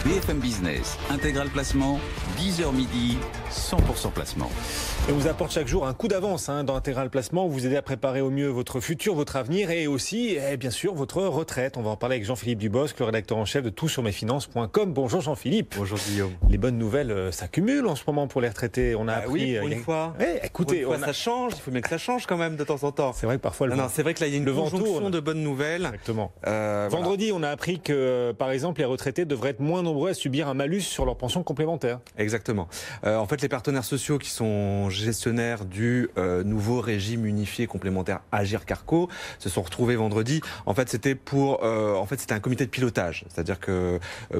BFM Business, Intégral Placement, 10h midi, 100% placement. Et on vous apporte chaque jour un coup d'avance dans Intégral Placement. Vous aidez à préparer au mieux votre futur, votre avenir et aussi, bien sûr, votre retraite. On va en parler avec Jean-Philippe Dubosc, le rédacteur en chef de toutsurmesfinances.com. Bonjour Jean-Philippe. Bonjour Guillaume. Les bonnes nouvelles s'accumulent en ce moment pour les retraités. On a appris. Oui, pour une fois. Écoutez, pour une fois, ça change. Il faut bien que ça change quand même de temps en temps. C'est vrai que parfois c'est vrai que là il y a une conjonction de bonnes nouvelles. Exactement. Vendredi, on a appris que, par exemple, les retraités devraient être moins nombreux à subir un malus sur leur pension complémentaire. Exactement. En fait, les partenaires sociaux qui sont gestionnaires du nouveau régime unifié complémentaire Agirc-Arrco se sont retrouvés vendredi. En fait, c'était un comité de pilotage. C'est-à-dire que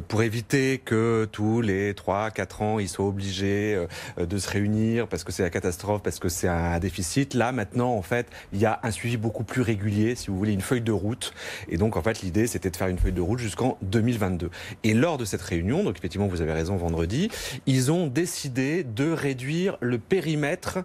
pour éviter que tous les 3-4 ans, ils soient obligés de se réunir parce que c'est la catastrophe, parce que c'est un déficit. Là, maintenant, en fait, il y a un suivi beaucoup plus régulier, si vous voulez, une feuille de route. Et donc, en fait, l'idée, c'était de faire une feuille de route jusqu'en 2022. Et lors de cette réunion, donc effectivement, vous avez raison, vendredi, ils ont décidé de réduire le périmètre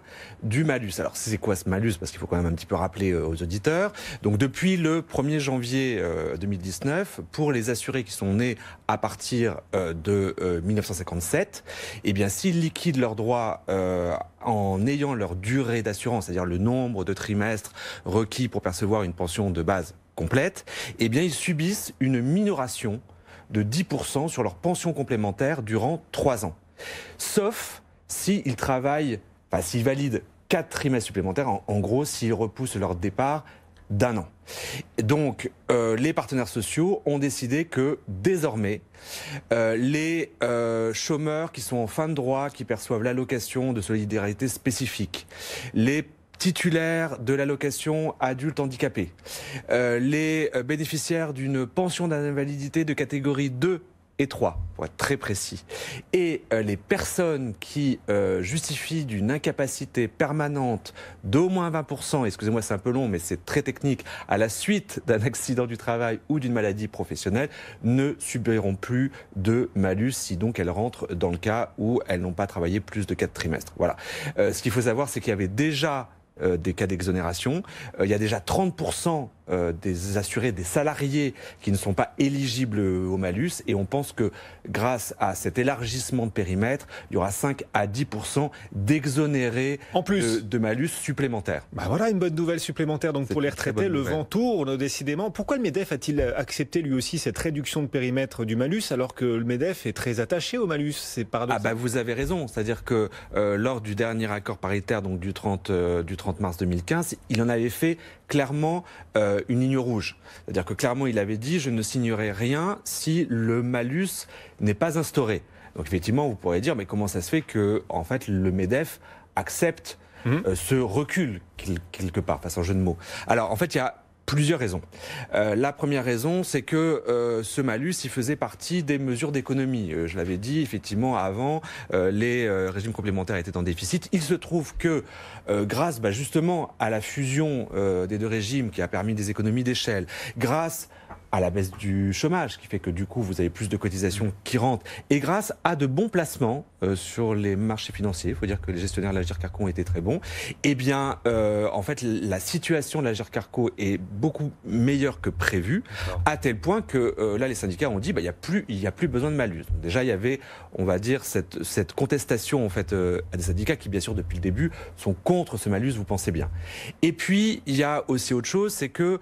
du malus. Alors, c'est quoi ce malus? Parce qu'il faut quand même un petit peu rappeler aux auditeurs. Donc, depuis le 1er janvier 2019, pour les assurés qui sont nés à partir de 1957, eh bien, s'ils liquident leurs droits en ayant leur durée d'assurance, c'est-à-dire le nombre de trimestres requis pour percevoir une pension de base complète, eh bien, ils subissent une minoration de 10% sur leur pension complémentaire durant 3 ans. Sauf s'ils travaillent, s'ils valident 4 trimestres supplémentaires, en gros, s'ils repoussent leur départ d'1 an. Donc, les partenaires sociaux ont décidé que, désormais, les chômeurs qui sont en fin de droit, qui perçoivent l'allocation de solidarité spécifique, les titulaires de l'allocation adulte handicapé, les bénéficiaires d'une pension d'invalidité de catégorie 2 et 3, pour être très précis, et les personnes qui justifient d'une incapacité permanente d'au moins 20%, excusez-moi c'est un peu long mais c'est très technique, à la suite d'un accident du travail ou d'une maladie professionnelle, ne subiront plus de malus si donc elles rentrent dans le cas où elles n'ont pas travaillé plus de 4 trimestres. Voilà. Ce qu'il faut savoir, c'est qu'il y avait déjà des cas d'exonération. Il y a déjà 30% des assurés, des salariés qui ne sont pas éligibles au malus et on pense que grâce à cet élargissement de périmètre, il y aura 5 à 10% d'exonérés en plus de malus supplémentaires. Voilà une bonne nouvelle supplémentaire donc pour les retraités. Le vent tourne décidément. Pourquoi le MEDEF a-t-il accepté lui aussi cette réduction de périmètre du malus alors que le MEDEF est très attaché au malus? C'est paradoxal. Vous avez raison. C'est-à-dire que lors du dernier accord paritaire donc du 30 mars 2015, il en avait fait clairement une ligne rouge. C'est-à-dire que clairement, il avait dit « je ne signerai rien si le malus n'est pas instauré ». Donc effectivement, vous pourrez dire « mais comment ça se fait que en fait, le MEDEF accepte ce recul quelque part ?» Façon jeu de mots. Alors en fait, il y a plusieurs raisons. La première raison, c'est que ce malus, il faisait partie des mesures d'économie. Je l'avais dit, effectivement, avant, les régimes complémentaires étaient en déficit. Il se trouve que, grâce justement à la fusion des deux régimes qui a permis des économies d'échelle, grâce à la baisse du chômage, qui fait que du coup vous avez plus de cotisations qui rentrent, et grâce à de bons placements sur les marchés financiers, il faut dire que les gestionnaires de l'Agirc-Arrco ont été très bons, eh bien en fait la situation de l'Agirc-Arrco est beaucoup meilleure que prévu, à tel point que là les syndicats ont dit il y a plus besoin de malus. Donc, déjà il y avait, on va dire, cette contestation en fait à des syndicats qui bien sûr depuis le début sont contre ce malus, vous pensez bien. Et puis il y a aussi autre chose, c'est que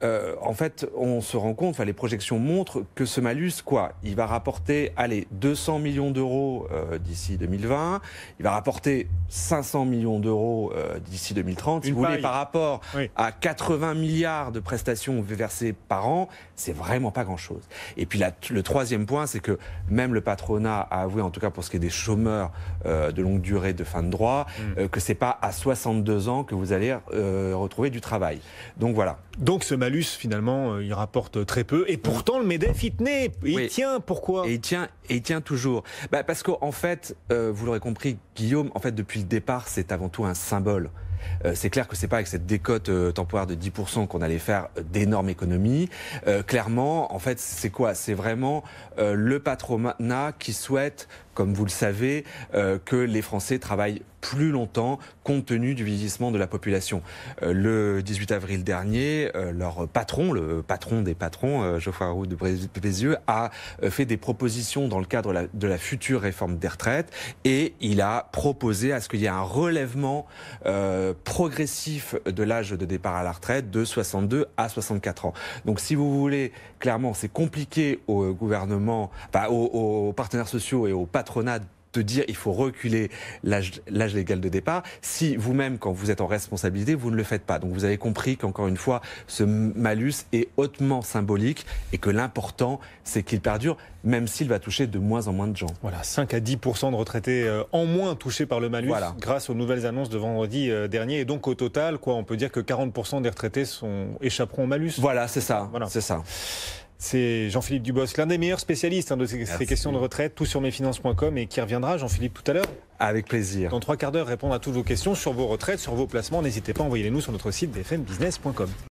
en fait, on se rend compte, les projections montrent que ce malus, il va rapporter, 200 millions d'euros d'ici 2020, il va rapporter 500 millions d'euros d'ici 2030. Si vous voulez, par rapport à 80 milliards de prestations versées par an, c'est vraiment pas grand-chose. Et puis le troisième point, c'est que même le patronat a avoué, en tout cas pour ce qui est des chômeurs de longue durée de fin de droit, que c'est pas à 62 ans que vous allez retrouver du travail. Donc voilà. Donc ce malus, finalement, il rapporte très peu. Et pourtant, le MEDEF, il tenait. Il tient. Pourquoi? Et il tient toujours. Parce qu'en fait, vous l'aurez compris, Guillaume, en fait, depuis le départ, c'est avant tout un symbole. C'est clair que c'est pas avec cette décote temporaire de 10% qu'on allait faire d'énormes économies. Clairement, en fait, c'est quoi? C'est vraiment le patronat qui souhaite comme vous le savez, que les Français travaillent plus longtemps compte tenu du vieillissement de la population. Le 18 avril dernier, leur patron, le patron des patrons, Geoffroy Roux de Bézieux, a fait des propositions dans le cadre de la future réforme des retraites et il a proposé à ce qu'il y ait un relèvement progressif de l'âge de départ à la retraite de 62 à 64 ans. Donc si vous voulez, clairement, c'est compliqué au gouvernement, aux partenaires sociaux et au patronat de dire il faut reculer l'âge légal de départ, si vous-même, quand vous êtes en responsabilité, vous ne le faites pas. Donc vous avez compris qu'encore une fois, ce malus est hautement symbolique et que l'important, c'est qu'il perdure, même s'il va toucher de moins en moins de gens. Voilà, 5 à 10% de retraités en moins touchés par le malus grâce aux nouvelles annonces de vendredi dernier. Et donc au total, on peut dire que 40% des retraités échapperont au malus. Voilà, c'est ça. Voilà. C'est ça. C'est Jean-Philippe Dubosc, l'un des meilleurs spécialistes de ces questions de retraite, tout sur mesfinances.com, et qui reviendra, Jean-Philippe, tout à l'heure. Avec plaisir. Dans 3 quarts d'heure, répondre à toutes vos questions sur vos retraites, sur vos placements. N'hésitez pas, envoyez-les-nous sur notre site bfmbusiness.com.